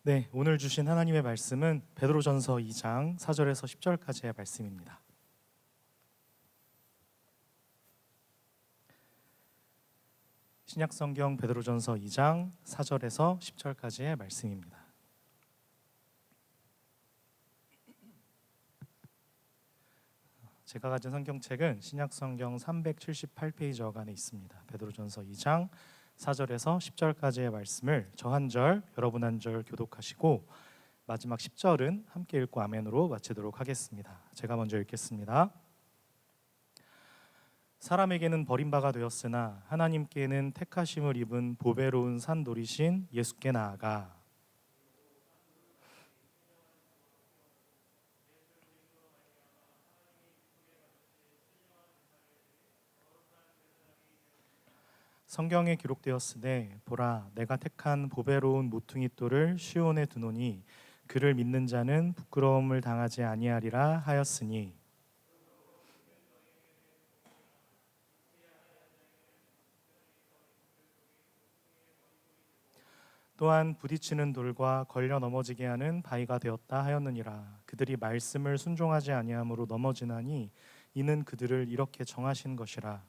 네, 오늘 주신 하나님의 말씀은 베드로전서 2장 4절에서 10절까지의 말씀입니다. 신약성경 베드로전서 2장 4절에서 10절까지의 말씀입니다. 제가 가진 성경책은 신약성경 378페이지 어간에 있습니다. 베드로전서 2장 4절에서 10절까지의 말씀을 저 한 절, 여러분 한 절 교독하시고 마지막 10절은 함께 읽고 아멘으로 마치도록 하겠습니다. 제가 먼저 읽겠습니다. 사람에게는 버림바가 되었으나 하나님께는 택하심을 입은 보배로운 산돌이신 예수께 나아가 성경에 기록되었으되 보라 내가 택한 보배로운 모퉁이 돌을 시온에 두노니 그를 믿는 자는 부끄러움을 당하지 아니하리라 하였으니 또한 부딪히는 돌과 걸려 넘어지게 하는 바위가 되었다 하였느니라. 그들이 말씀을 순종하지 아니함으로 넘어지나니 이는 그들을 이렇게 정하신 것이라.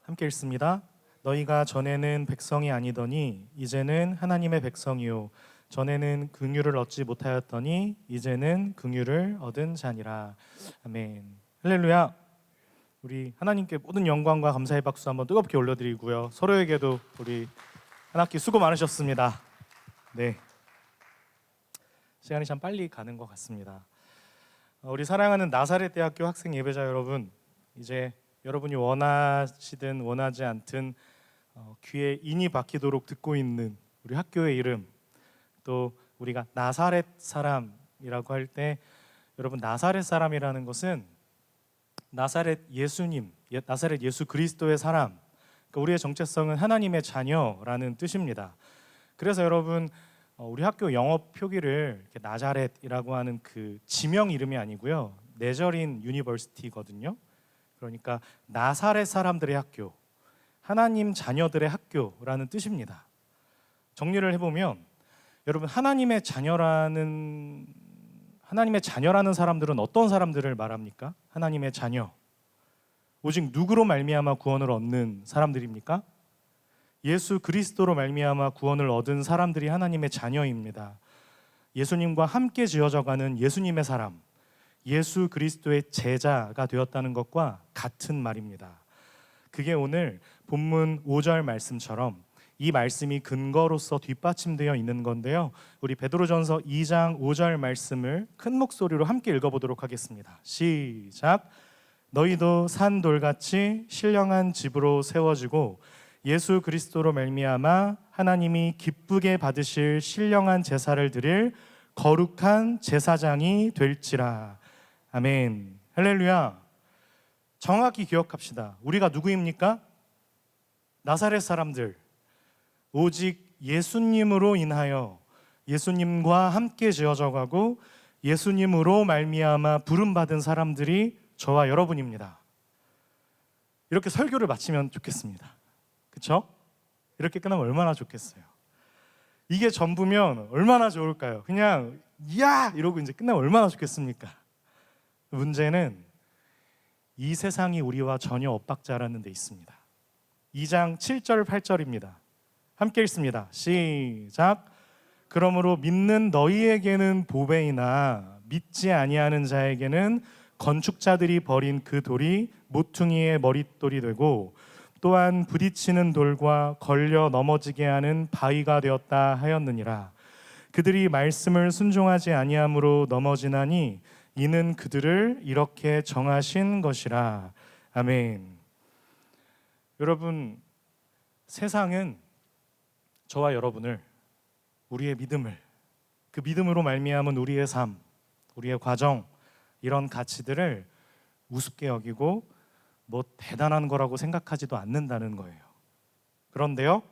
함께 읽습니다. 너희가 전에는 백성이 아니더니 이제는 하나님의 백성이요 전에는 긍휼을 얻지 못하였더니 이제는 긍휼을 얻은 자니라. 아멘. 할렐루야. 우리 하나님께 모든 영광과 감사의 박수 한번 뜨겁게 올려드리고요. 서로에게도 우리 한 학기 수고 많으셨습니다. 네, 시간이 참 빨리 가는 것 같습니다. 우리 사랑하는 나사렛 대학교 학생 예배자 여러분, 이제 여러분이 원하시든 원하지 않든 귀에 인이 박히도록 듣고 있는 우리 학교의 이름, 또 우리가 나사렛 사람이라고 할 때 여러분 나사렛 사람이라는 것은 나사렛 예수님, 나사렛 예수 그리스도의 사람, 그러니까 우리의 정체성은 하나님의 자녀라는 뜻입니다. 그래서 여러분 우리 학교 영어 표기를 이렇게 나자렛이라고 하는 그 지명 이름이 아니고요, 내저린 유니버시티거든요. 그러니까 나사렛 사람들의 학교, 하나님 자녀들의 학교라는 뜻입니다. 정리를 해보면 여러분 하나님의 자녀라는 사람들은 어떤 사람들을 말합니까? 하나님의 자녀, 오직 누구로 말미암아 구원을 얻는 사람들입니까? 예수 그리스도로 말미암아 구원을 얻은 사람들이 하나님의 자녀입니다. 예수님과 함께 지어져가는 예수님의 사람, 예수 그리스도의 제자가 되었다는 것과 같은 말입니다. 그게 오늘 본문 5절 말씀처럼 이 말씀이 근거로서 뒷받침되어 있는 건데요, 우리 베드로전서 2장 5절 말씀을 큰 목소리로 함께 읽어보도록 하겠습니다. 시작. 너희도 산 돌같이 신령한 집으로 세워지고 예수 그리스도로 말미암아 하나님이 기쁘게 받으실 신령한 제사를 드릴 거룩한 제사장이 될지라. 아멘. 할렐루야. 정확히 기억합시다. 우리가 누구입니까? 나사렛 사람들, 오직 예수님으로 인하여 예수님과 함께 지어져 가고 예수님으로 말미암아 부름받은 사람들이 저와 여러분입니다. 이렇게 설교를 마치면 좋겠습니다. 그렇죠? 이렇게 끝나면 얼마나 좋겠어요. 이게 전부면 얼마나 좋을까요? 그냥 야! 이러고 이제 끝나면 얼마나 좋겠습니까? 문제는 이 세상이 우리와 전혀 엇박지 않는 데 있습니다. 2장 7절 8절입니다. 함께 읽습니다. 시작. 그러므로 믿는 너희에게는 보배이나 믿지 아니하는 자에게는 건축자들이 버린 그 돌이 모퉁이의 머릿돌이 되고 또한 부딪히는 돌과 걸려 넘어지게 하는 바위가 되었다 하였느니라. 그들이 말씀을 순종하지 아니함으로 넘어지나니 이는 그들을 이렇게 정하신 것이라. 아멘. 여러분, 세상은 저와 여러분을, 우리의 믿음을, 그 믿음으로 말미암은 우리의 삶, 우리의 과정, 이런 가치들을 우습게 여기고 대단한 거라고 생각하지도 않는다는 거예요. 그런데요,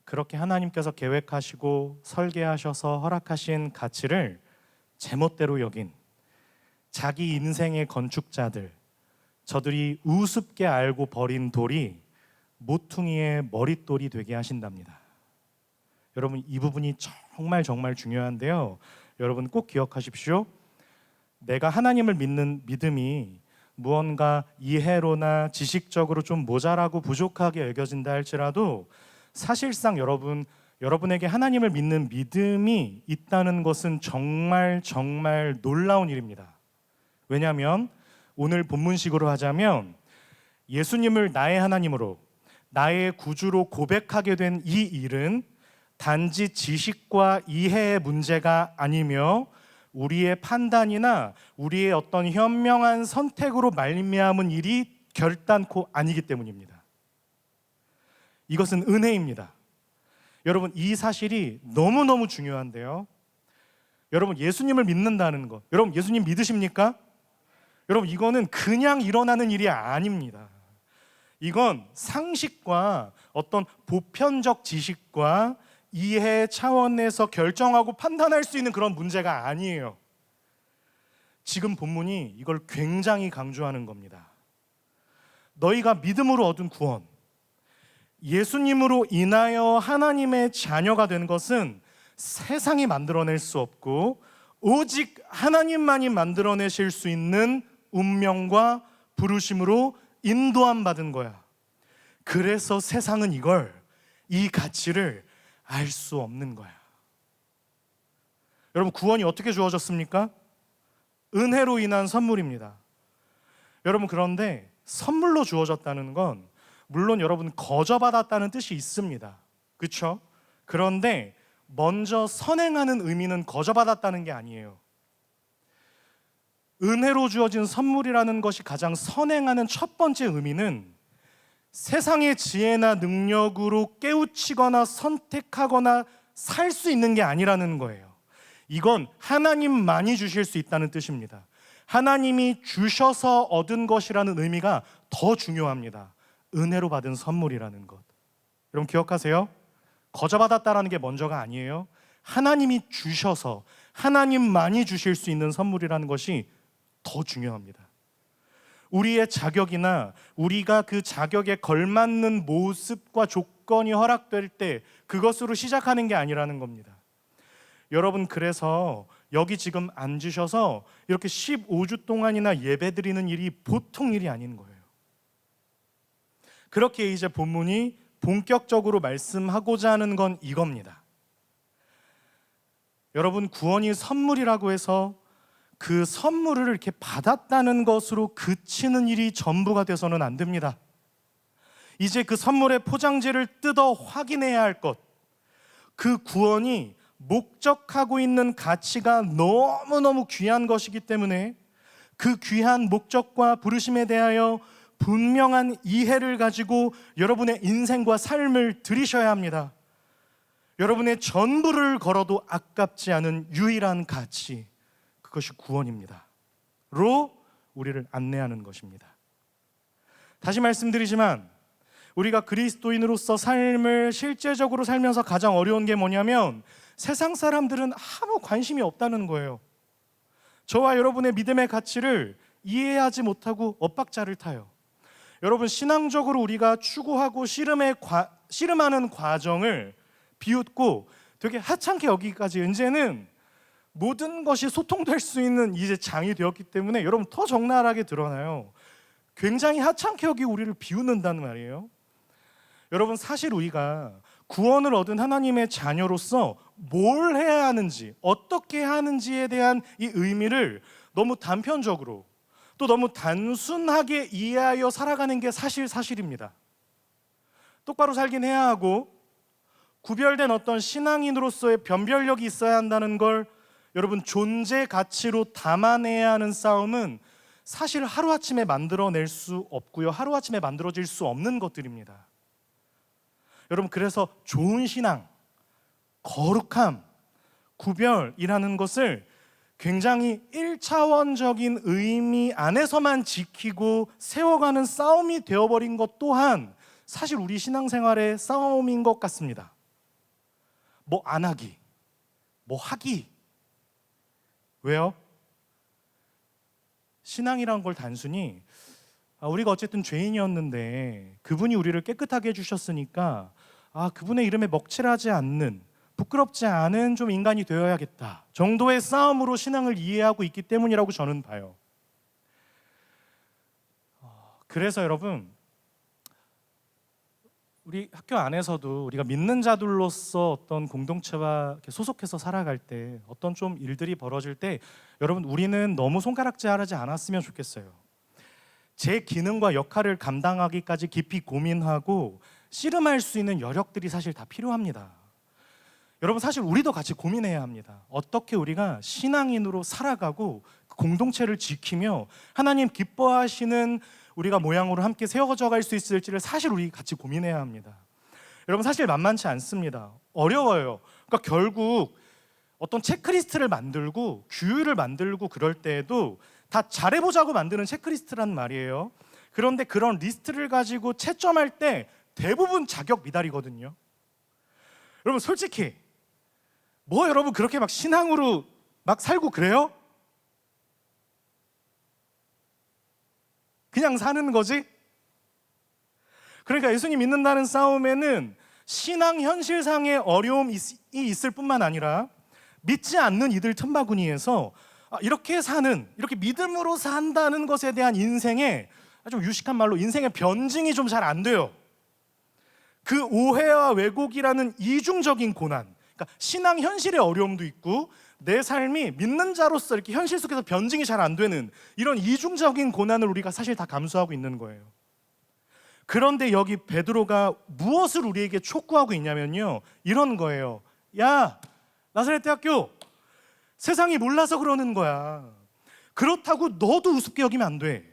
그렇게 하나님께서 계획하시고 설계하셔서 허락하신 가치를 제멋대로 여긴 자기 인생의 건축자들, 저들이 우습게 알고 버린 돌이 모퉁이의 머릿돌이 되게 하신답니다. 여러분, 이 부분이 정말 정말 중요한데요. 여러분 꼭 기억하십시오. 내가 하나님을 믿는 믿음이 무언가 이해로나 지식적으로 좀 모자라고 부족하게 여겨진다 할지라도 사실상 여러분에게 하나님을 믿는 믿음이 있다는 것은 정말 정말 놀라운 일입니다. 왜냐하면 오늘 본문식으로 하자면 예수님을 나의 하나님으로, 나의 구주로 고백하게 된 이 일은 단지 지식과 이해의 문제가 아니며 우리의 판단이나 우리의 어떤 현명한 선택으로 말미암은 일이 결단코 아니기 때문입니다. 이것은 은혜입니다. 여러분, 이 사실이 너무너무 중요한데요. 여러분, 예수님을 믿는다는 것, 여러분 예수님 믿으십니까? 여러분, 이거는 그냥 일어나는 일이 아닙니다. 이건 상식과 어떤 보편적 지식과 이해 차원에서 결정하고 판단할 수 있는 그런 문제가 아니에요. 지금 본문이 이걸 굉장히 강조하는 겁니다. 너희가 믿음으로 얻은 구원, 예수님으로 인하여 하나님의 자녀가 된 것은 세상이 만들어낼 수 없고 오직 하나님만이 만들어내실 수 있는 운명과 부르심으로 인도함 받은 거야. 그래서 세상은 이 가치를 알 수 없는 거야. 여러분, 구원이 어떻게 주어졌습니까? 은혜로 인한 선물입니다. 여러분, 그런데 선물로 주어졌다는 건 물론 여러분 거저받았다는 뜻이 있습니다. 그렇죠? 그런데 먼저 선행하는 의미는 거저받았다는 게 아니에요. 은혜로 주어진 선물이라는 것이 가장 선행하는 첫 번째 의미는 세상의 지혜나 능력으로 깨우치거나 선택하거나 살 수 있는 게 아니라는 거예요. 이건 하나님만이 주실 수 있다는 뜻입니다. 하나님이 주셔서 얻은 것이라는 의미가 더 중요합니다. 은혜로 받은 선물이라는 것. 여러분 기억하세요? 거저받았다라는 게 먼저가 아니에요. 하나님이 주셔서 하나님만이 주실 수 있는 선물이라는 것이 더 중요합니다. 우리의 자격이나 우리가 그 자격에 걸맞는 모습과 조건이 허락될 때 그것으로 시작하는 게 아니라는 겁니다. 여러분, 그래서 여기 지금 앉으셔서 이렇게 15주 동안이나 예배드리는 일이 보통 일이 아닌 거예요. 그렇게 이제 본문이 본격적으로 말씀하고자 하는 건 이겁니다. 여러분, 구원이 선물이라고 해서 그 선물을 이렇게 받았다는 것으로 그치는 일이 전부가 돼서는 안 됩니다. 이제 그 선물의 포장지를 뜯어 확인해야 할 것, 그 구원이 목적하고 있는 가치가 너무너무 귀한 것이기 때문에 그 귀한 목적과 부르심에 대하여 분명한 이해를 가지고 여러분의 인생과 삶을 들이셔야 합니다. 여러분의 전부를 걸어도 아깝지 않은 유일한 가치, 그것이 구원입니다. 로 우리를 안내하는 것입니다. 다시 말씀드리지만 우리가 그리스도인으로서 삶을 실제적으로 살면서 가장 어려운 게 뭐냐면 세상 사람들은 아무 관심이 없다는 거예요. 저와 여러분의 믿음의 가치를 이해하지 못하고 엇박자를 타요. 여러분, 신앙적으로 우리가 추구하고 씨름하는 과정을 비웃고 되게 하찮게 여기까지 이제는 모든 것이 소통될 수 있는 이제 장이 되었기 때문에 여러분 더 적나라하게 드러나요. 굉장히 하찮게 여기고 우리를 비웃는다는 말이에요. 여러분, 사실 우리가 구원을 얻은 하나님의 자녀로서 뭘 해야 하는지, 어떻게 하는지에 대한 이 의미를 너무 단편적으로 또 너무 단순하게 이해하여 살아가는 게 사실입니다. 똑바로 살긴 해야 하고 구별된 어떤 신앙인으로서의 변별력이 있어야 한다는 걸 여러분 존재 가치로 담아내야 하는 싸움은 사실 하루아침에 만들어낼 수 없고요, 하루아침에 만들어질 수 없는 것들입니다. 여러분, 그래서 좋은 신앙, 거룩함, 구별이라는 것을 굉장히 1차원적인 의미 안에서만 지키고 세워가는 싸움이 되어버린 것 또한 사실 우리 신앙생활의 싸움인 것 같습니다. 뭐 안 하기, 뭐 하기. 왜요? 신앙이란 걸 단순히 우리가 어쨌든 죄인이었는데 그분이 우리를 깨끗하게 해주셨으니까 그분의 이름에 먹칠하지 않는, 부끄럽지 않은 좀 인간이 되어야겠다 정도의 싸움으로 신앙을 이해하고 있기 때문이라고 저는 봐요. 그래서 여러분, 우리 학교 안에서도 우리가 믿는 자들로서 어떤 공동체와 이렇게 소속해서 살아갈 때 어떤 좀 일들이 벌어질 때 여러분, 우리는 너무 손가락질하지 않았으면 좋겠어요. 제 기능과 역할을 감당하기까지 깊이 고민하고 씨름할 수 있는 여력들이 사실 다 필요합니다. 여러분, 사실 우리도 같이 고민해야 합니다. 어떻게 우리가 신앙인으로 살아가고 공동체를 지키며 하나님 기뻐하시는 우리가 모양으로 함께 세워져 갈 수 있을지를 사실 우리 같이 고민해야 합니다. 여러분, 사실 만만치 않습니다. 어려워요. 그러니까 결국 어떤 체크리스트를 만들고 규율을 만들고 그럴 때에도 다 잘해보자고 만드는 체크리스트란 말이에요. 그런데 그런 리스트를 가지고 채점할 때 대부분 자격 미달이거든요. 여러분, 솔직히 여러분 그렇게 막 신앙으로 막 살고 그래요? 그냥 사는 거지? 그러니까 예수님 믿는다는 싸움에는 신앙 현실상의 어려움이 있을 뿐만 아니라 믿지 않는 이들 틈바구니에서 이렇게 사는, 이렇게 믿음으로 산다는 것에 대한 인생의, 좀 유식한 말로 인생의 변증이 좀 잘 안 돼요. 그 오해와 왜곡이라는 이중적인 고난, 그러니까 신앙 현실의 어려움도 있고 내 삶이 믿는 자로서 이렇게 현실 속에서 변증이 잘 안 되는 이런 이중적인 고난을 우리가 사실 다 감수하고 있는 거예요. 그런데 여기 베드로가 무엇을 우리에게 촉구하고 있냐면요, 이런 거예요. 야, 나사렛 대학교, 세상이 몰라서 그러는 거야. 그렇다고 너도 우습게 여기면 안 돼.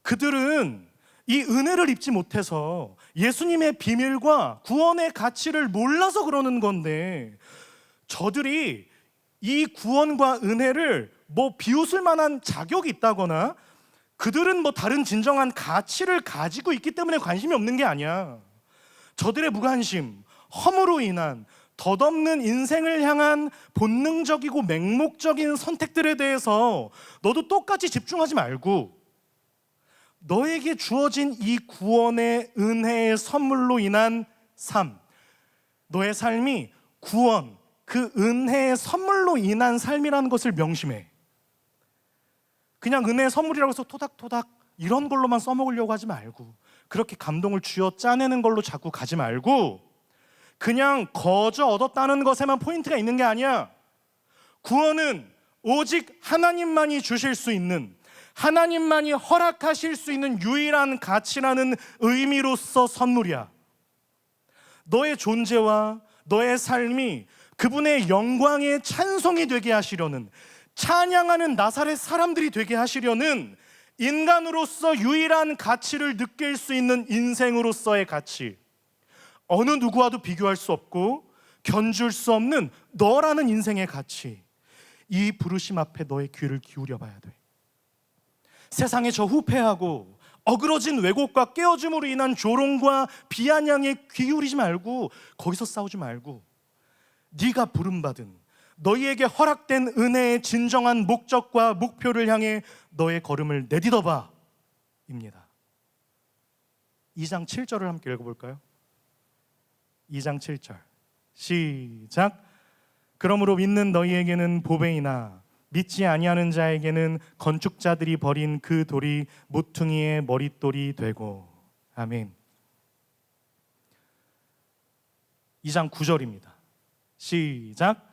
그들은 이 은혜를 입지 못해서 예수님의 비밀과 구원의 가치를 몰라서 그러는 건데, 저들이 이 구원과 은혜를 비웃을 만한 자격이 있다거나 그들은 다른 진정한 가치를 가지고 있기 때문에 관심이 없는 게 아니야. 저들의 무관심, 허무로 인한 덧없는 인생을 향한 본능적이고 맹목적인 선택들에 대해서 너도 똑같이 집중하지 말고 너에게 주어진 이 구원의 은혜의 선물로 인한 삶, 너의 삶이 구원, 그 은혜의 선물로 인한 삶이라는 것을 명심해. 그냥 은혜의 선물이라고 해서 토닥토닥 이런 걸로만 써먹으려고 하지 말고, 그렇게 감동을 쥐어 짜내는 걸로 자꾸 가지 말고, 그냥 거저 얻었다는 것에만 포인트가 있는 게 아니야. 구원은 오직 하나님만이 주실 수 있는, 하나님만이 허락하실 수 있는 유일한 가치라는 의미로서 선물이야. 너의 존재와 너의 삶이 그분의 영광의 찬송이 되게 하시려는, 찬양하는 나사렛 사람들이 되게 하시려는 인간으로서 유일한 가치를 느낄 수 있는 인생으로서의 가치, 어느 누구와도 비교할 수 없고 견줄 수 없는 너라는 인생의 가치, 이 부르심 앞에 너의 귀를 기울여 봐야 돼. 세상에 저 후패하고 어그러진 왜곡과 깨어짐으로 인한 조롱과 비아냥에 귀 기울이지 말고, 거기서 싸우지 말고 네가 부름받은, 너희에게 허락된 은혜의 진정한 목적과 목표를 향해 너의 걸음을 내딛어봐 입니다. 2장 7절을 함께 읽어볼까요? 2장 7절 시작. 그러므로 믿는 너희에게는 보배이나 믿지 아니하는 자에게는 건축자들이 버린 그 돌이 모퉁이의 머릿돌이 되고. 아멘. 2장 9절입니다. 시작.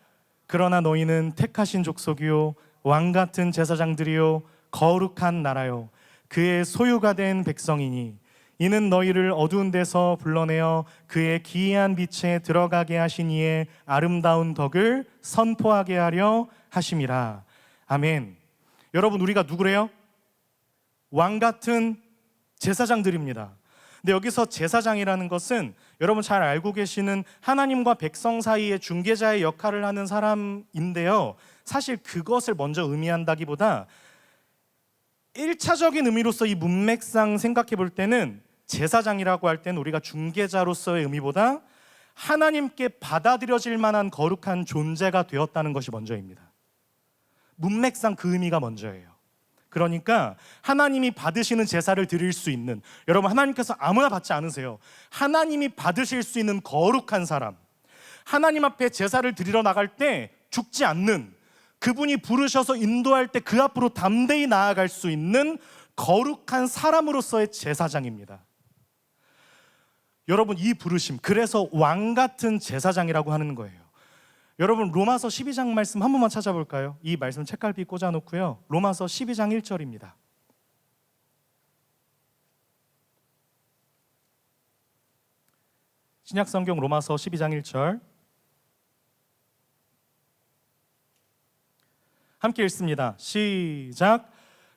그러나 너희는 택하신 족속이요 왕같은 제사장들이요 거룩한 나라요 그의 소유가 된 백성이니 이는 너희를 어두운 데서 불러내어 그의 기이한 빛에 들어가게 하신 이의 아름다운 덕을 선포하게 하려 하심이라. 아멘. 여러분, 우리가 누구래요? 왕같은 제사장들입니다. 근데 여기서 제사장이라는 것은 여러분 잘 알고 계시는 하나님과 백성 사이의 중개자의 역할을 하는 사람인데요, 사실 그것을 먼저 의미한다기보다 1차적인 의미로서 이 문맥상 생각해 볼 때는 제사장이라고 할 때는 우리가 중개자로서의 의미보다 하나님께 받아들여질 만한 거룩한 존재가 되었다는 것이 먼저입니다. 문맥상 그 의미가 먼저예요. 그러니까 하나님이 받으시는 제사를 드릴 수 있는, 여러분 하나님께서 아무나 받지 않으세요. 하나님이 받으실 수 있는 거룩한 사람, 하나님 앞에 제사를 드리러 나갈 때 죽지 않는, 그분이 부르셔서 인도할 때 그 앞으로 담대히 나아갈 수 있는 거룩한 사람으로서의 제사장입니다. 여러분 이 부르심, 그래서 왕 같은 제사장이라고 하는 거예요. 여러분 로마서 12장 말씀 한 번만 찾아볼까요? 이 말씀 책갈피 꽂아놓고요. 로마서 12장 1절입니다. 신약성경 로마서 12장 1절 함께 읽습니다. 시작.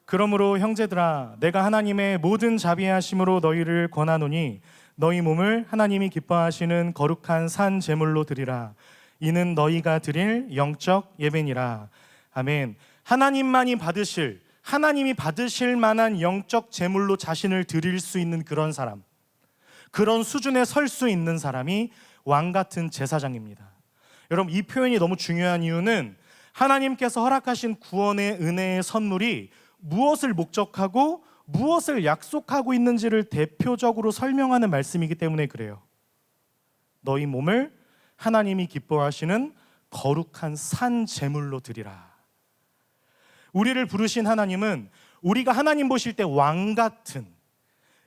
그러므로 형제들아, 내가 하나님의 모든 자비하심으로 너희를 권하노니 너희 몸을 하나님이 기뻐하시는 거룩한 산 제물로 드리라. 이는 너희가 드릴 영적 예배니라. 아멘. 하나님이 받으실 만한 영적 제물로 자신을 드릴 수 있는 그런 사람, 그런 수준에 설 수 있는 사람이 왕 같은 제사장입니다. 여러분 이 표현이 너무 중요한 이유는 하나님께서 허락하신 구원의 은혜의 선물이 무엇을 목적하고 무엇을 약속하고 있는지를 대표적으로 설명하는 말씀이기 때문에 그래요. 너희 몸을 하나님이 기뻐하시는 거룩한 산 제물로 드리라. 우리를 부르신 하나님은 우리가 하나님 보실 때 왕 같은,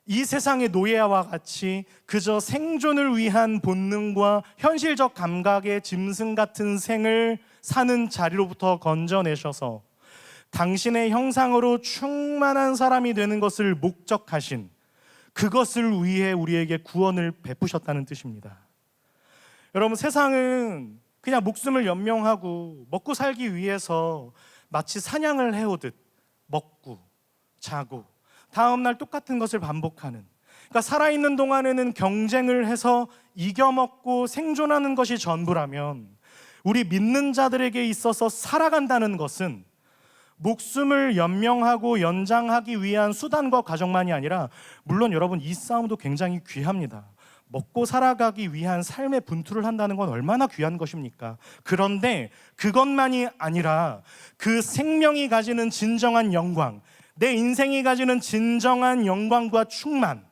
이 세상의 노예와 같이 그저 생존을 위한 본능과 현실적 감각의 짐승 같은 생을 사는 자리로부터 건져내셔서 당신의 형상으로 충만한 사람이 되는 것을 목적하신, 그것을 위해 우리에게 구원을 베푸셨다는 뜻입니다. 여러분 세상은 그냥 목숨을 연명하고 먹고 살기 위해서 마치 사냥을 해오듯 먹고 자고 다음날 똑같은 것을 반복하는, 그러니까 살아있는 동안에는 경쟁을 해서 이겨먹고 생존하는 것이 전부라면 우리 믿는 자들에게 있어서 살아간다는 것은 목숨을 연명하고 연장하기 위한 수단과 과정만이 아니라, 물론 여러분 이 싸움도 굉장히 귀합니다. 먹고 살아가기 위한 삶의 분투를 한다는 건 얼마나 귀한 것입니까? 그런데 그것만이 아니라 그 생명이 가지는 진정한 영광, 내 인생이 가지는 진정한 영광과 충만,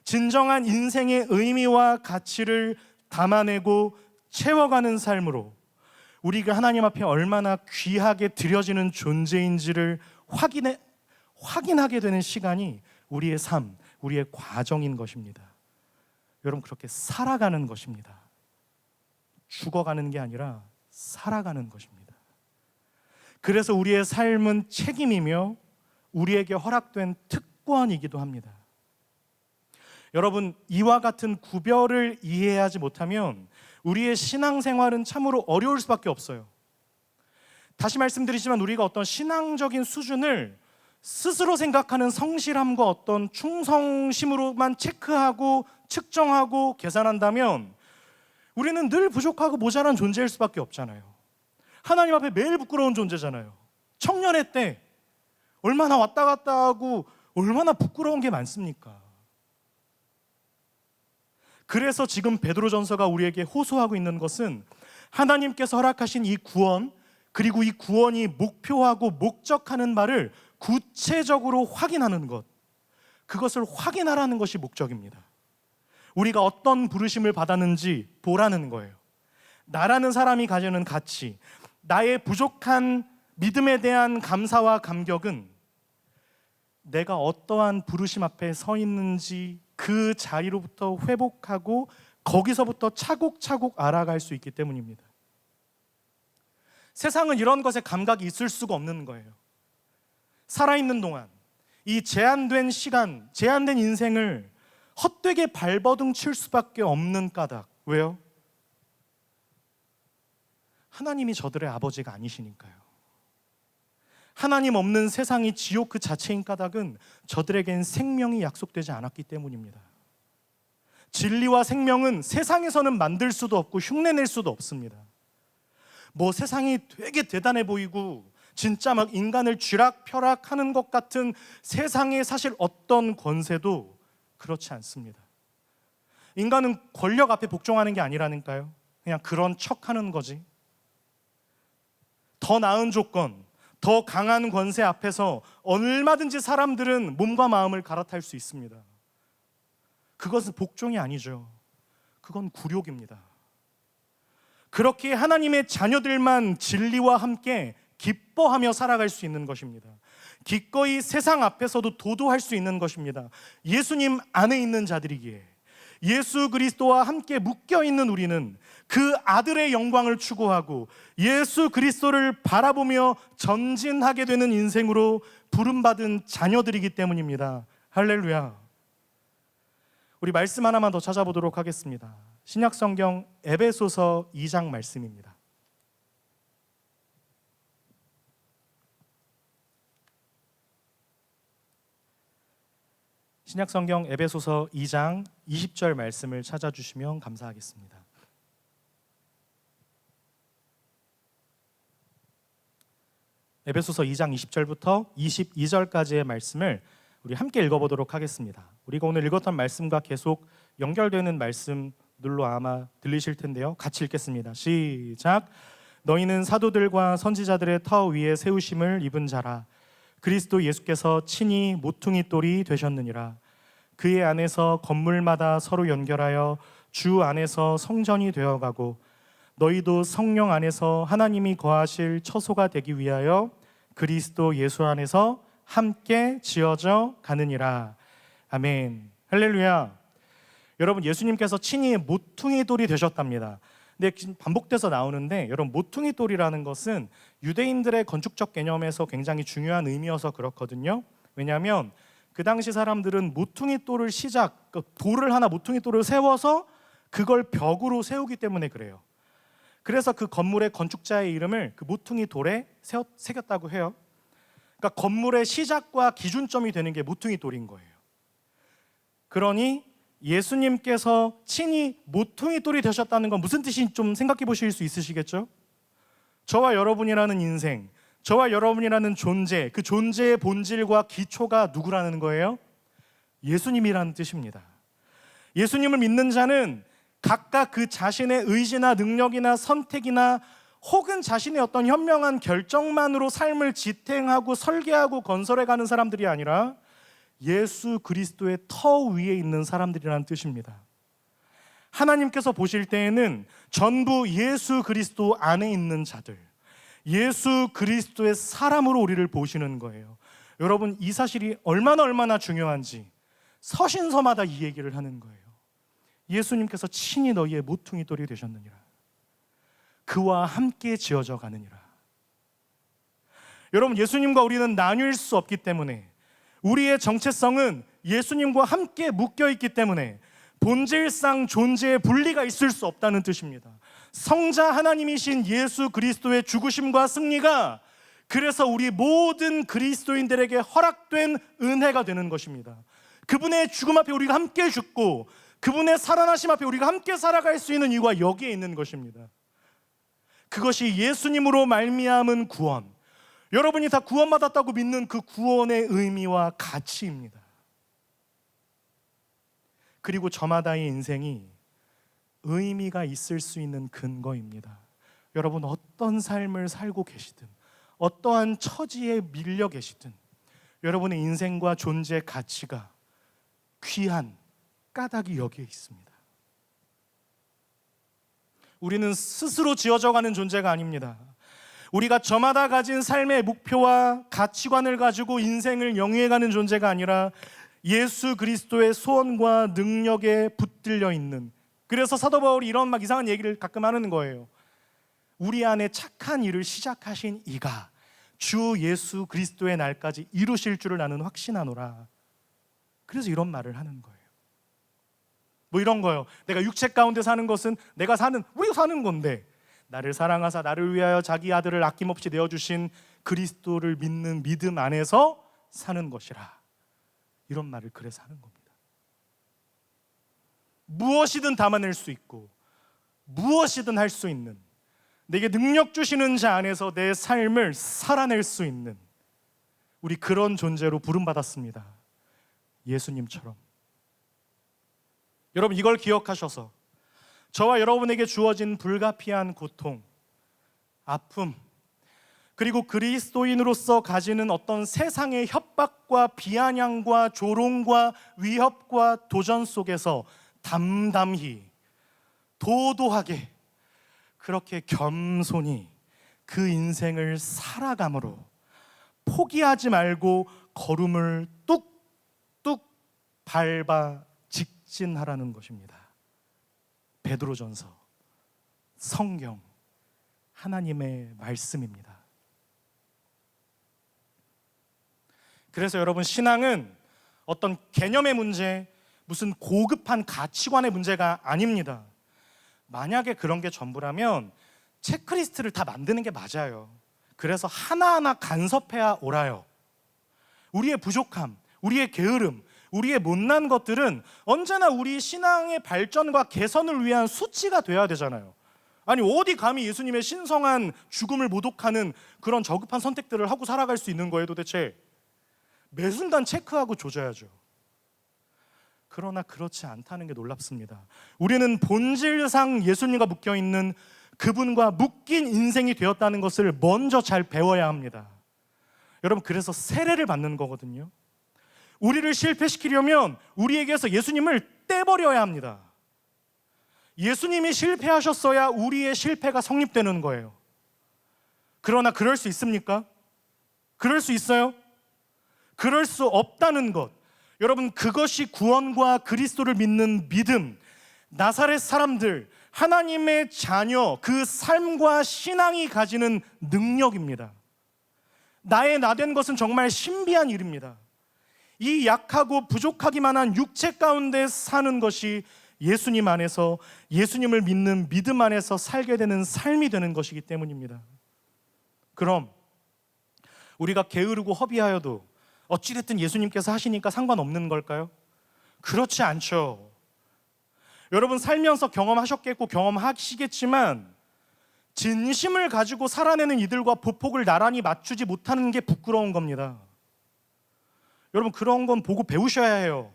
진정한 인생의 의미와 가치를 담아내고 채워가는 삶으로 우리가 하나님 앞에 얼마나 귀하게 드려지는 존재인지를 확인하게 되는 시간이 우리의 삶, 우리의 과정인 것입니다. 여러분 그렇게 살아가는 것입니다. 죽어가는 게 아니라 살아가는 것입니다. 그래서 우리의 삶은 책임이며 우리에게 허락된 특권이기도 합니다. 여러분 이와 같은 구별을 이해하지 못하면 우리의 신앙생활은 참으로 어려울 수밖에 없어요. 다시 말씀드리지만 우리가 어떤 신앙적인 수준을 스스로 생각하는 성실함과 어떤 충성심으로만 체크하고 측정하고 계산한다면 우리는 늘 부족하고 모자란 존재일 수밖에 없잖아요. 하나님 앞에 매일 부끄러운 존재잖아요. 청년의 때 얼마나 왔다 갔다 하고 얼마나 부끄러운 게 많습니까? 그래서 지금 베드로전서가 우리에게 호소하고 있는 것은 하나님께서 허락하신 이 구원, 그리고 이 구원이 목표하고 목적하는 바를 구체적으로 확인하는 것, 그것을 확인하라는 것이 목적입니다. 우리가 어떤 부르심을 받았는지 보라는 거예요. 나라는 사람이 가지는 가치, 나의 부족한 믿음에 대한 감사와 감격은 내가 어떠한 부르심 앞에 서 있는지 그 자리로부터 회복하고 거기서부터 차곡차곡 알아갈 수 있기 때문입니다. 세상은 이런 것에 감각이 있을 수가 없는 거예요. 살아있는 동안 이 제한된 시간, 제한된 인생을 헛되게 발버둥 칠 수밖에 없는 까닭. 왜요? 하나님이 저들의 아버지가 아니시니까요. 하나님 없는 세상이 지옥 그 자체인 까닭은 저들에겐 생명이 약속되지 않았기 때문입니다. 진리와 생명은 세상에서는 만들 수도 없고 흉내낼 수도 없습니다. 뭐 세상이 되게 대단해 보이고 진짜 막 인간을 쥐락펴락하는 것 같은 세상의 사실 어떤 권세도 그렇지 않습니다. 인간은 권력 앞에 복종하는 게 아니라니까요. 그냥 그런 척하는 거지. 더 나은 조건, 더 강한 권세 앞에서 얼마든지 사람들은 몸과 마음을 갈아탈 수 있습니다. 그것은 복종이 아니죠. 그건 굴욕입니다. 그렇게 하나님의 자녀들만 진리와 함께 기뻐하며 살아갈 수 있는 것입니다. 기꺼이 세상 앞에서도 도도할 수 있는 것입니다. 예수님 안에 있는 자들이기에, 예수 그리스도와 함께 묶여있는 우리는 그 아들의 영광을 추구하고 예수 그리스도를 바라보며 전진하게 되는 인생으로 부름받은 자녀들이기 때문입니다. 할렐루야. 우리 말씀 하나만 더 찾아보도록 하겠습니다. 신약성경 에베소서 2장 말씀입니다. 신약성경 에베소서 2장 20절 말씀을 찾아주시면 감사하겠습니다. 에베소서 2장 20절부터 22절까지의 말씀을 우리 함께 읽어보도록 하겠습니다. 우리가 오늘 읽었던 말씀과 계속 연결되는 말씀들로 아마 들리실 텐데요. 같이 읽겠습니다. 시작. 너희는 사도들과 선지자들의 터 위에 세우심을 입은 자라. 그리스도 예수께서 친히 모퉁이 돌이 되셨느니라. 그의 안에서 건물마다 서로 연결하여 주 안에서 성전이 되어가고 너희도 성령 안에서 하나님이 거하실 처소가 되기 위하여 그리스도 예수 안에서 함께 지어져 가느니라. 아멘. 할렐루야. 여러분, 예수님께서 친히 모퉁이 돌이 되셨답니다. 근데 반복돼서 나오는데, 여러분, 모퉁이 돌이라는 것은 유대인들의 건축적 개념에서 굉장히 중요한 의미여서 그렇거든요. 왜냐하면 그 당시 사람들은 모퉁이 돌을 돌을 하나 모퉁이 돌을 세워서 그걸 벽으로 세우기 때문에 그래요. 그래서 그 건물의 건축자의 이름을 그 모퉁이 돌에 새겼다고 해요. 그러니까 건물의 시작과 기준점이 되는 게 모퉁이 돌인 거예요. 그러니 예수님께서 친히 모퉁이 돌이 되셨다는 건 무슨 뜻인지 좀 생각해 보실 수 있으시겠죠? 저와 여러분이라는 인생, 저와 여러분이라는 존재, 그 존재의 본질과 기초가 누구라는 거예요? 예수님이라는 뜻입니다. 예수님을 믿는 자는 각각 그 자신의 의지나 능력이나 선택이나 혹은 자신의 어떤 현명한 결정만으로 삶을 지탱하고 설계하고 건설해가는 사람들이 아니라 예수 그리스도의 터 위에 있는 사람들이라는 뜻입니다. 하나님께서 보실 때에는 전부 예수 그리스도 안에 있는 자들, 예수 그리스도의 사람으로 우리를 보시는 거예요. 여러분, 이 사실이 얼마나 중요한지 서신서마다 이 얘기를 하는 거예요. 예수님께서 친히 너희의 모퉁이 돌이 되셨느니라. 그와 함께 지어져 가느니라. 여러분, 예수님과 우리는 나뉠 수 없기 때문에, 우리의 정체성은 예수님과 함께 묶여있기 때문에 본질상 존재의 분리가 있을 수 없다는 뜻입니다. 성자 하나님이신 예수 그리스도의 죽으심과 승리가 그래서 우리 모든 그리스도인들에게 허락된 은혜가 되는 것입니다. 그분의 죽음 앞에 우리가 함께 죽고 그분의 살아나심 앞에 우리가 함께 살아갈 수 있는 이유가 여기에 있는 것입니다. 그것이 예수님으로 말미암은 구원, 여러분이 다 구원받았다고 믿는 그 구원의 의미와 가치입니다. 그리고 저마다의 인생이 의미가 있을 수 있는 근거입니다. 여러분, 어떤 삶을 살고 계시든 어떠한 처지에 밀려 계시든 여러분의 인생과 존재 가치가 귀한 까닭이 여기에 있습니다. 우리는 스스로 지어져가는 존재가 아닙니다. 우리가 저마다 가진 삶의 목표와 가치관을 가지고 인생을 영위해가는 존재가 아니라 예수 그리스도의 소원과 능력에 붙들려 있는, 그래서 사도 바울이 이런 막 이상한 얘기를 가끔 하는 거예요. 우리 안에 착한 일을 시작하신 이가 주 예수 그리스도의 날까지 이루실 줄을 나는 확신하노라. 그래서 이런 말을 하는 거예요. 뭐 이런 거요. 내가 육체 가운데 사는 것은 우리가 사는 건데, 나를 사랑하사 나를 위하여 자기 아들을 아낌없이 내어주신 그리스도를 믿는 믿음 안에서 사는 것이라. 이런 말을 그래서 하는 겁니다. 무엇이든 담아낼 수 있고 무엇이든 할 수 있는, 내게 능력 주시는 자 안에서 내 삶을 살아낼 수 있는 우리 그런 존재로 부름받았습니다. 예수님처럼. 여러분, 이걸 기억하셔서 저와 여러분에게 주어진 불가피한 고통, 아픔, 그리고 그리스도인으로서 가지는 어떤 세상의 협박과 비아냥과 조롱과 위협과 도전 속에서 담담히, 도도하게, 그렇게 겸손히 그 인생을 살아감으로 포기하지 말고 걸음을 뚝뚝 밟아 직진하라는 것입니다. 베드로전서, 성경, 하나님의 말씀입니다. 그래서 여러분, 신앙은 어떤 개념의 문제, 무슨 고급한 가치관의 문제가 아닙니다. 만약에 그런 게 전부라면 체크리스트를 다 만드는 게 맞아요. 그래서 하나하나 간섭해야 옳아요. 우리의 부족함, 우리의 게으름, 우리의 못난 것들은 언제나 우리 신앙의 발전과 개선을 위한 수치가 돼야 되잖아요. 아니, 어디 감히 예수님의 신성한 죽음을 모독하는 그런 저급한 선택들을 하고 살아갈 수 있는 거예요 도대체? 매 순간 체크하고 조져야죠. 그러나 그렇지 않다는 게 놀랍습니다. 우리는 본질상 예수님과 묶여있는 그분과 묶인 인생이 되었다는 것을 먼저 잘 배워야 합니다. 여러분, 그래서 세례를 받는 거거든요. 우리를 실패시키려면 우리에게서 예수님을 떼버려야 합니다. 예수님이 실패하셨어야 우리의 실패가 성립되는 거예요. 그러나 그럴 수 있습니까? 그럴 수 있어요? 그럴 수 없다는 것. 여러분, 그것이 구원과 그리스도를 믿는 믿음, 나사렛 사람들, 하나님의 자녀, 그 삶과 신앙이 가지는 능력입니다. 나의 나된 것은 정말 신비한 일입니다. 이 약하고 부족하기만 한 육체 가운데 사는 것이 예수님 안에서, 예수님을 믿는 믿음 안에서 살게 되는 삶이 되는 것이기 때문입니다. 그럼 우리가 게으르고 허비하여도 어찌됐든 예수님께서 하시니까 상관없는 걸까요? 그렇지 않죠. 여러분, 살면서 경험하셨겠고 경험하시겠지만 진심을 가지고 살아내는 이들과 보폭을 나란히 맞추지 못하는 게 부끄러운 겁니다. 여러분, 그런 건 보고 배우셔야 해요.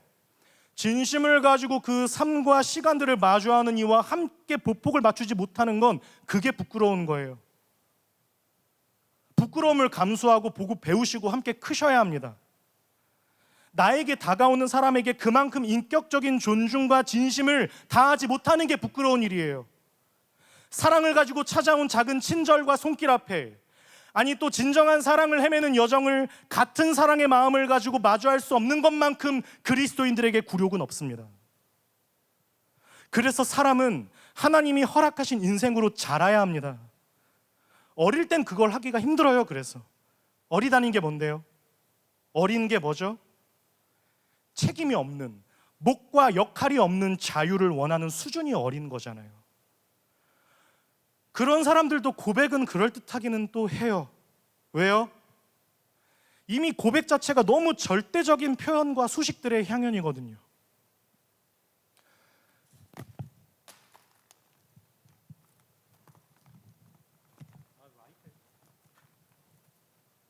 진심을 가지고 그 삶과 시간들을 마주하는 이와 함께 보폭을 맞추지 못하는 건 그게 부끄러운 거예요. 부끄러움을 감수하고 보고 배우시고 함께 크셔야 합니다. 나에게 다가오는 사람에게 그만큼 인격적인 존중과 진심을 다하지 못하는 게 부끄러운 일이에요. 사랑을 가지고 찾아온 작은 친절과 손길 앞에, 아니 또 진정한 사랑을 헤매는 여정을 같은 사랑의 마음을 가지고 마주할 수 없는 것만큼 그리스도인들에게 굴욕은 없습니다. 그래서 사람은 하나님이 허락하신 인생으로 자라야 합니다. 어릴 땐 그걸 하기가 힘들어요. 그래서 어리다는 게 뭔데요? 어린 게 뭐죠? 책임이 없는, 몫과 역할이 없는 자유를 원하는 수준이 어린 거잖아요. 그런 사람들도 고백은 그럴듯하기는 또 해요. 왜요? 이미 고백 자체가 너무 절대적인 표현과 수식들의 향연이거든요.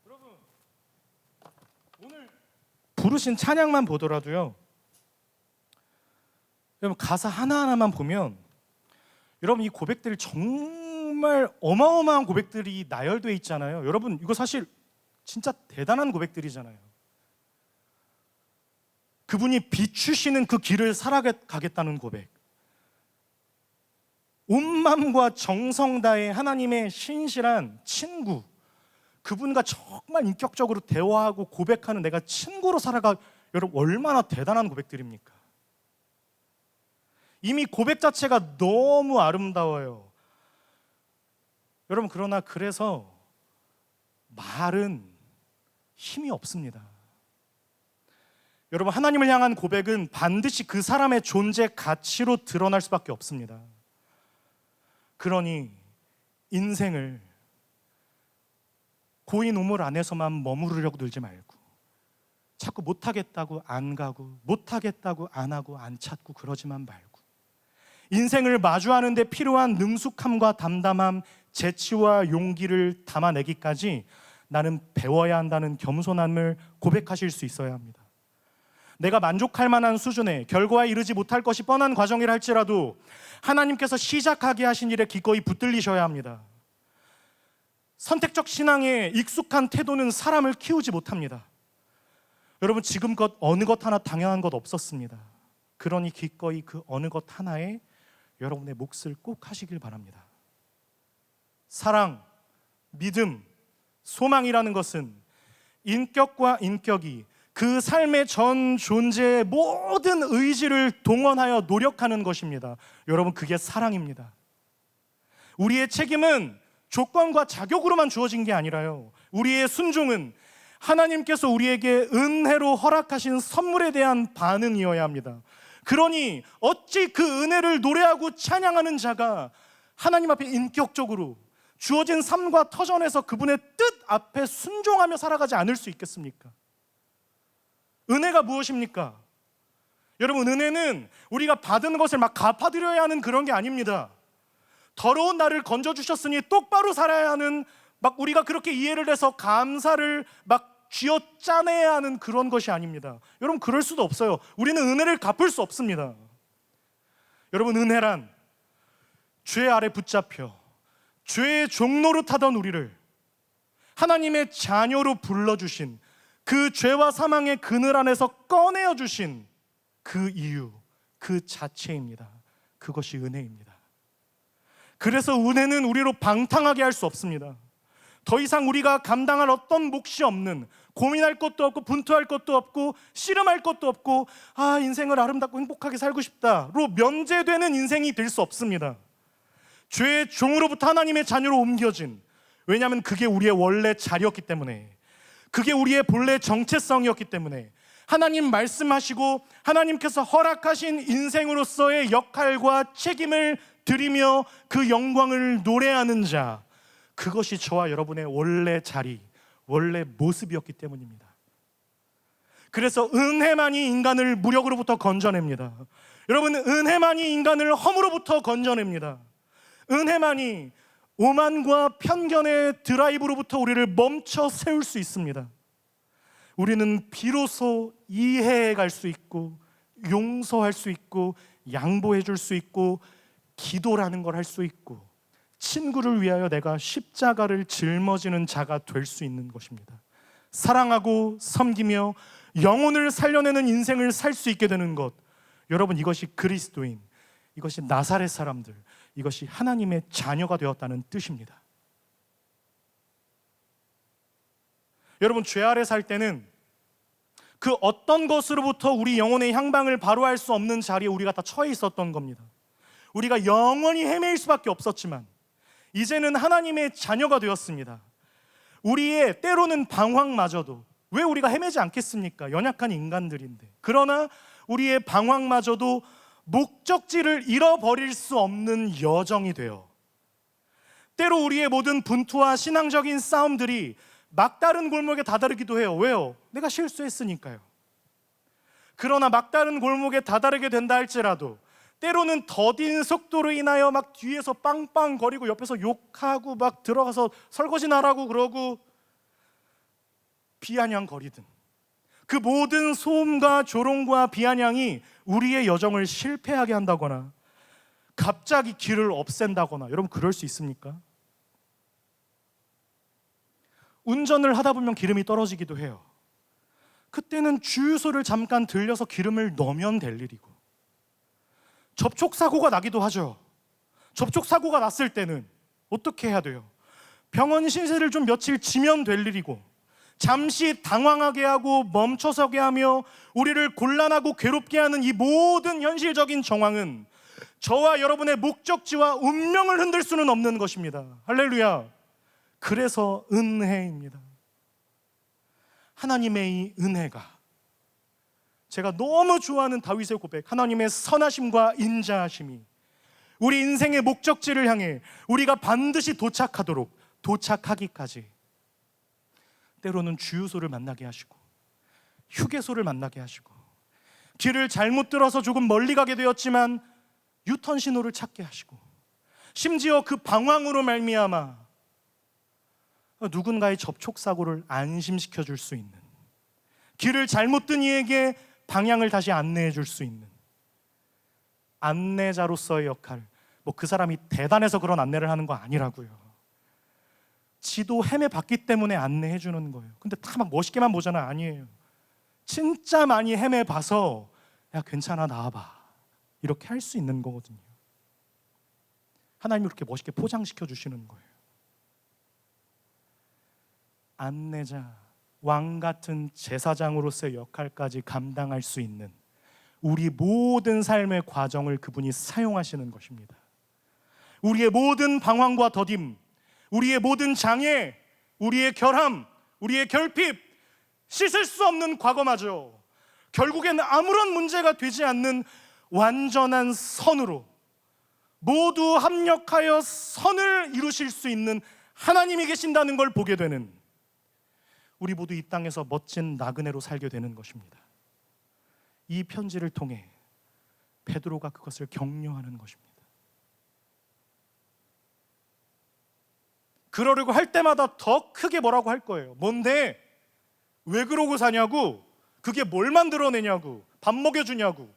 여러분, 오늘 부르신 찬양만 보더라도요, 여러분 가사 하나하나만 보면 여러분 이 고백들이 정말 어마어마한 고백들이 나열되어 있잖아요. 여러분, 이거 사실 진짜 대단한 고백들이잖아요. 그분이 비추시는 그 길을 살아가겠다는 고백, 온 마음과 정성 다해 하나님의 신실한 친구, 그분과 정말 인격적으로 대화하고 고백하는 내가 친구로 살아가. 여러분, 얼마나 대단한 고백들입니까? 이미 고백 자체가 너무 아름다워요. 여러분, 그러나 그래서 말은 힘이 없습니다. 여러분, 하나님을 향한 고백은 반드시 그 사람의 존재 가치로 드러날 수밖에 없습니다. 그러니 인생을 고인 우물 안에서만 머무르려고 들지 말고, 자꾸 못하겠다고 안 가고, 못하겠다고 안 하고 안 찾고 그러지만 말고, 인생을 마주하는 데 필요한 능숙함과 담담함, 재치와 용기를 담아내기까지 나는 배워야 한다는 겸손함을 고백하실 수 있어야 합니다. 내가 만족할 만한 수준의 결과에 이르지 못할 것이 뻔한 과정이라 할지라도 하나님께서 시작하게 하신 일에 기꺼이 붙들리셔야 합니다. 선택적 신앙에 익숙한 태도는 사람을 키우지 못합니다. 여러분, 지금껏 어느 것 하나 당연한 것 없었습니다. 그러니 기꺼이 그 어느 것 하나에 여러분의 몫을 꼭 하시길 바랍니다. 사랑, 믿음, 소망이라는 것은 인격과 인격이 그 삶의 전 존재의 모든 의지를 동원하여 노력하는 것입니다. 여러분, 그게 사랑입니다. 우리의 책임은 조건과 자격으로만 주어진 게 아니라요, 우리의 순종은 하나님께서 우리에게 은혜로 허락하신 선물에 대한 반응이어야 합니다. 그러니 어찌 그 은혜를 노래하고 찬양하는 자가 하나님 앞에 인격적으로 주어진 삶과 터전에서 그분의 뜻 앞에 순종하며 살아가지 않을 수 있겠습니까? 은혜가 무엇입니까? 여러분, 은혜는 우리가 받은 것을 막 갚아드려야 하는 그런 게 아닙니다. 더러운 나를 건져주셨으니 똑바로 살아야 하는, 막 우리가 그렇게 이해를 해서 감사를 막 쥐어짜내야 하는 그런 것이 아닙니다. 여러분, 그럴 수도 없어요. 우리는 은혜를 갚을 수 없습니다. 여러분, 은혜란 죄 아래 붙잡혀 죄의 종로로 타던 우리를 하나님의 자녀로 불러주신, 그 죄와 사망의 그늘 안에서 꺼내어 주신 그 이유, 그 자체입니다. 그것이 은혜입니다. 그래서 은혜는 우리로 방탕하게 할 수 없습니다. 더 이상 우리가 감당할 어떤 몫이 없는, 고민할 것도 없고 분투할 것도 없고 씨름할 것도 없고 인생을 아름답고 행복하게 살고 싶다로 면제되는 인생이 될 수 없습니다. 죄의 종으로부터 하나님의 자녀로 옮겨진, 왜냐하면 그게 우리의 원래 자리였기 때문에, 그게 우리의 본래 정체성이었기 때문에, 하나님 말씀하시고 하나님께서 허락하신 인생으로서의 역할과 책임을 드리며 그 영광을 노래하는 자, 그것이 저와 여러분의 원래 자리, 원래 모습이었기 때문입니다. 그래서 은혜만이 인간을 무력으로부터 건져냅니다. 여러분, 은혜만이 인간을 허물로부터 건져냅니다. 은혜만이 오만과 편견의 드라이브로부터 우리를 멈춰 세울 수 있습니다. 우리는 비로소 이해해 갈 수 있고, 용서할 수 있고, 양보해 줄 수 있고, 기도라는 걸 할 수 있고, 친구를 위하여 내가 십자가를 짊어지는 자가 될 수 있는 것입니다. 사랑하고 섬기며 영혼을 살려내는 인생을 살 수 있게 되는 것, 여러분, 이것이 그리스도인, 이것이 나사렛 사람들, 이것이 하나님의 자녀가 되었다는 뜻입니다. 여러분, 죄 아래 살 때는 그 어떤 것으로부터 우리 영혼의 향방을 바로 할 수 없는 자리에 우리가 다 처해 있었던 겁니다. 우리가 영원히 헤매일 수밖에 없었지만 이제는 하나님의 자녀가 되었습니다. 우리의 때로는 방황마저도, 왜 우리가 헤매지 않겠습니까? 연약한 인간들인데. 그러나 우리의 방황마저도 목적지를 잃어버릴 수 없는 여정이 되어, 때로 우리의 모든 분투와 신앙적인 싸움들이 막다른 골목에 다다르기도 해요. 왜요? 내가 실수했으니까요. 그러나 막다른 골목에 다다르게 된다 할지라도 때로는 더딘 속도로 인하여 막 뒤에서 빵빵거리고 옆에서 욕하고 막 들어가서 설거지나라고 그러고 비아냥거리든, 그 모든 소음과 조롱과 비아냥이 우리의 여정을 실패하게 한다거나 갑자기 길을 없앤다거나, 여러분, 그럴 수 있습니까? 운전을 하다 보면 기름이 떨어지기도 해요. 그때는 주유소를 잠깐 들려서 기름을 넣으면 될 일이고, 접촉사고가 나기도 하죠. 접촉사고가 났을 때는 어떻게 해야 돼요? 병원 신세를 좀 며칠 지면 될 일이고, 잠시 당황하게 하고 멈춰서게 하며 우리를 곤란하고 괴롭게 하는 이 모든 현실적인 정황은 저와 여러분의 목적지와 운명을 흔들 수는 없는 것입니다. 할렐루야. 그래서 은혜입니다. 하나님의 이 은혜가, 제가 너무 좋아하는 다윗의 고백, 하나님의 선하심과 인자하심이 우리 인생의 목적지를 향해 우리가 반드시 도착하기까지 때로는 주유소를 만나게 하시고 휴게소를 만나게 하시고, 길을 잘못 들어서 조금 멀리 가게 되었지만 유턴 신호를 찾게 하시고, 심지어 그 방황으로 말미암아 누군가의 접촉사고를 안심시켜 줄 수 있는, 길을 잘못 든 이에게 방향을 다시 안내해 줄 수 있는 안내자로서의 역할. 뭐 그 사람이 대단해서 그런 안내를 하는 거 아니라고요. 지도 헤매봤기 때문에 안내해 주는 거예요. 근데 다 막 멋있게만 보잖아. 아니에요. 진짜 많이 헤매봐서 야 괜찮아 나와봐 이렇게 할 수 있는 거거든요. 하나님이 그렇게 멋있게 포장시켜 주시는 거예요. 안내자, 왕 같은 제사장으로서의 역할까지 감당할 수 있는 우리 모든 삶의 과정을 그분이 사용하시는 것입니다. 우리의 모든 방황과 더딤, 우리의 모든 장애, 우리의 결함, 우리의 결핍, 씻을 수 없는 과거마저 결국엔 아무런 문제가 되지 않는 완전한 선으로 모두 합력하여 선을 이루실 수 있는 하나님이 계신다는 걸 보게 되는, 우리 모두 이 땅에서 멋진 나그네로 살게 되는 것입니다. 이 편지를 통해 베드로가 그것을 격려하는 것입니다. 그러려고 할 때마다 더 크게 뭐라고 할 거예요. 뭔데? 왜 그러고 사냐고? 그게 뭘 만들어내냐고? 밥 먹여주냐고?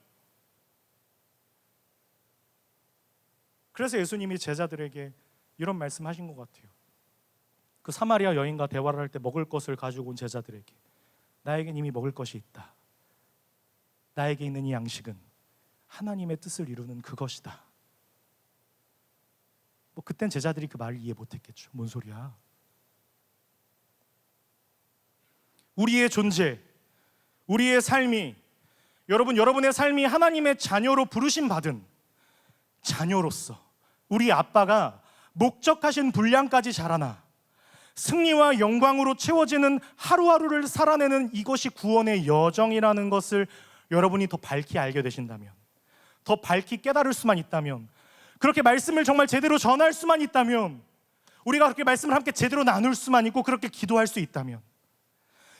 그래서 예수님이 제자들에게 이런 말씀하신 것 같아요. 그 사마리아 여인과 대화를 할 때 먹을 것을 가지고 온 제자들에게, 나에겐 이미 먹을 것이 있다. 나에게 있는 이 양식은 하나님의 뜻을 이루는 그것이다. 뭐 그땐 제자들이 그 말을 이해 못했겠죠. 뭔 소리야? 우리의 존재, 우리의 삶이, 여러분의 삶이 하나님의 자녀로 부르심 받은 자녀로서 우리 아빠가 목적하신 분량까지 자라나 승리와 영광으로 채워지는 하루하루를 살아내는 이것이 구원의 여정이라는 것을 여러분이 더 밝히 알게 되신다면, 더 밝히 깨달을 수만 있다면, 그렇게 말씀을 정말 제대로 전할 수만 있다면, 우리가 그렇게 말씀을 함께 제대로 나눌 수만 있고 그렇게 기도할 수 있다면,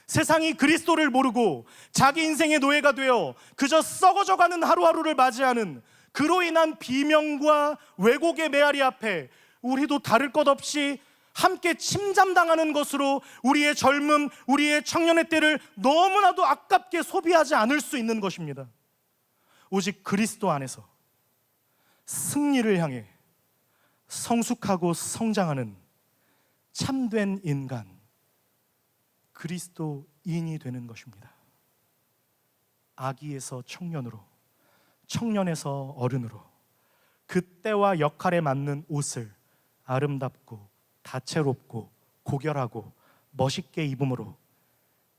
세상이 그리스도를 모르고 자기 인생의 노예가 되어 그저 썩어져가는 하루하루를 맞이하는 그로 인한 비명과 왜곡의 메아리 앞에 우리도 다를 것 없이 함께 침잠당하는 것으로 우리의 젊음, 우리의 청년의 때를 너무나도 아깝게 소비하지 않을 수 있는 것입니다. 오직 그리스도 안에서 승리를 향해 성숙하고 성장하는 참된 인간, 그리스도인이 되는 것입니다. 아기에서 청년으로, 청년에서 어른으로 그 때와 역할에 맞는 옷을 아름답고 다채롭고 고결하고 멋있게 입음으로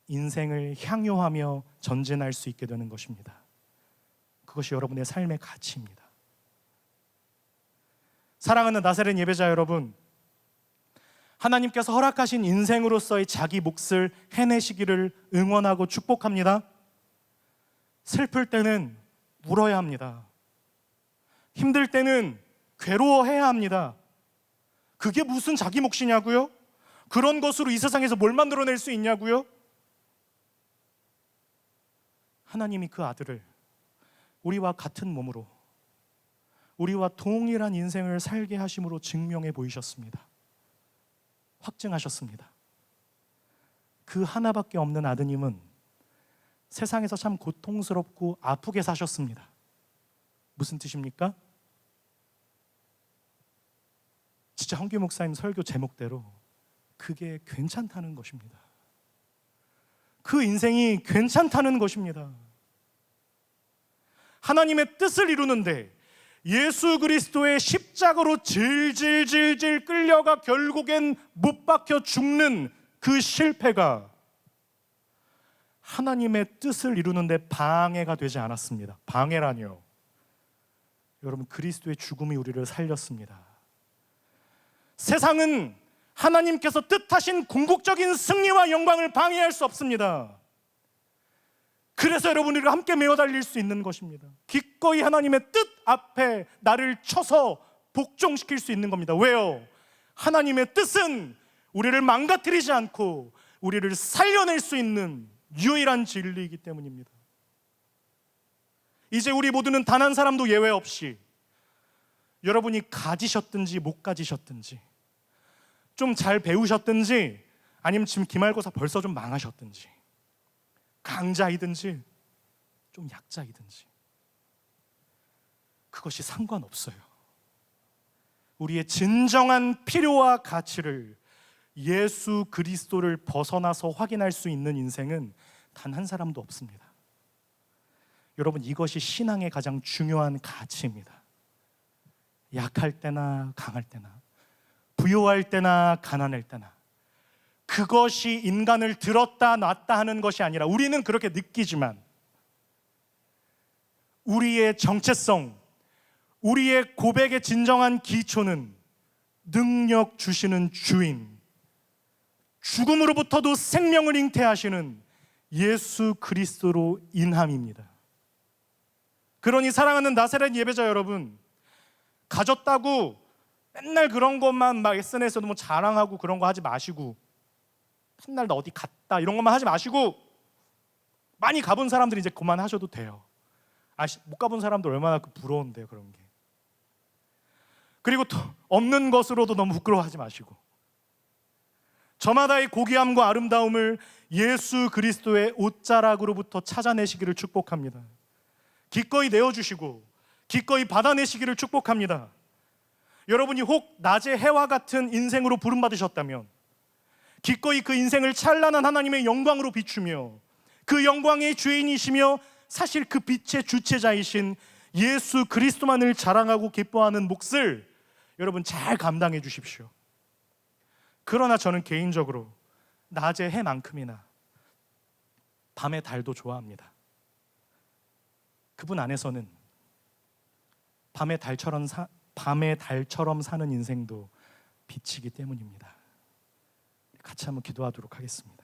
인생을 향유하며 전진할 수 있게 되는 것입니다. 그것이 여러분의 삶의 가치입니다. 사랑하는 나사렛 예배자 여러분, 하나님께서 허락하신 인생으로서의 자기 몫을 해내시기를 응원하고 축복합니다. 슬플 때는 울어야 합니다. 힘들 때는 괴로워해야 합니다. 그게 무슨 자기 몫이냐고요? 그런 것으로 이 세상에서 뭘 만들어낼 수 있냐고요? 하나님이 그 아들을 우리와 같은 몸으로 우리와 동일한 인생을 살게 하심으로 증명해 보이셨습니다. 확증하셨습니다. 그 하나밖에 없는 아드님은 세상에서 참 고통스럽고 아프게 사셨습니다. 무슨 뜻입니까? 진짜 헌규 목사님 설교 제목대로 그게 괜찮다는 것입니다. 그 인생이 괜찮다는 것입니다. 하나님의 뜻을 이루는데 예수 그리스도의 십자가로 질질질질 끌려가 결국엔 못 박혀 죽는 그 실패가 하나님의 뜻을 이루는데 방해가 되지 않았습니다. 방해라니요. 여러분, 그리스도의 죽음이 우리를 살렸습니다. 세상은 하나님께서 뜻하신 궁극적인 승리와 영광을 방해할 수 없습니다. 그래서 여러분, 우리가 함께 메어 달릴 수 있는 것입니다. 기꺼이 하나님의 뜻 앞에 나를 쳐서 복종시킬 수 있는 겁니다. 왜요? 하나님의 뜻은 우리를 망가뜨리지 않고 우리를 살려낼 수 있는 유일한 진리이기 때문입니다. 이제 우리 모두는 단 한 사람도 예외 없이, 여러분이 가지셨든지 못 가지셨든지, 좀 잘 배우셨든지, 아니면 지금 기말고사 벌써 좀 망하셨든지, 강자이든지 좀 약자이든지 그것이 상관없어요. 우리의 진정한 필요와 가치를 예수 그리스도를 벗어나서 확인할 수 있는 인생은 단 한 사람도 없습니다. 여러분, 이것이 신앙의 가장 중요한 가치입니다. 약할 때나 강할 때나, 부요할 때나 가난할 때나, 그것이 인간을 들었다 놨다 하는 것이 아니라, 우리는 그렇게 느끼지만 우리의 정체성, 우리의 고백의 진정한 기초는 능력 주시는 주인, 죽음으로부터도 생명을 잉태하시는 예수 그리스도로 인함입니다. 그러니 사랑하는 나사렛 예배자 여러분, 가졌다고 맨날 그런 것만 막 SNS에도 뭐 자랑하고 그런 거 하지 마시고, 맨날 나 어디 갔다 이런 것만 하지 마시고, 많이 가본 사람들이 이제 그만하셔도 돼요. 못 가본 사람들 얼마나 부러운데요, 그런 게. 그리고 또 없는 것으로도 너무 부끄러워하지 마시고, 저마다의 고귀함과 아름다움을 예수 그리스도의 옷자락으로부터 찾아내시기를 축복합니다. 기꺼이 내어주시고 기꺼이 받아내시기를 축복합니다. 여러분이 혹 낮의 해와 같은 인생으로 부름받으셨다면 기꺼이 그 인생을 찬란한 하나님의 영광으로 비추며 그 영광의 주인이시며 사실 그 빛의 주체자이신 예수 그리스도만을 자랑하고 기뻐하는 몫을 여러분 잘 감당해 주십시오. 그러나 저는 개인적으로 낮의 해만큼이나 밤의 달도 좋아합니다. 그분 안에서는 밤의 달처럼 사는 인생도 빛이기 때문입니다. 같이 한번 기도하도록 하겠습니다.